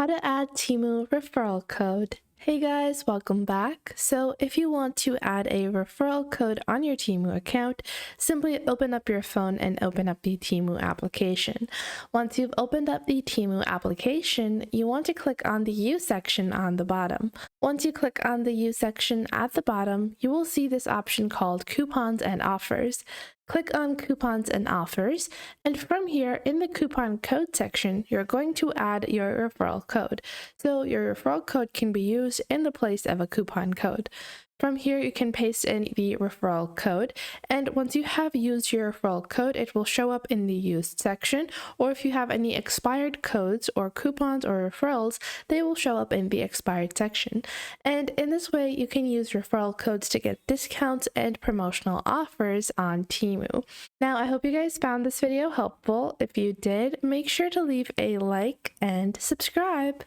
How to add Temu referral code. Hey guys, welcome back. So if you want to add a referral code on your Temu account, simply open up your phone and open up the Temu application. Once you've opened up the Temu application, you want to click on the U section on the bottom. Once you click on the U section at the bottom, you will see this option called Coupons and Offers. Click on Coupons and Offers, and from here in the coupon code section, you're going to add your referral code. So your referral code can be used in the place of a coupon code. From here, you can paste in the referral code, and once you have used your referral code, it will show up in the used section, or if you have any expired codes or coupons or referrals, they will show up in the expired section. And in this way, you can use referral codes to get discounts and promotional offers on Temu. Now, I hope you guys found this video helpful. If you did, make sure to leave a like and subscribe.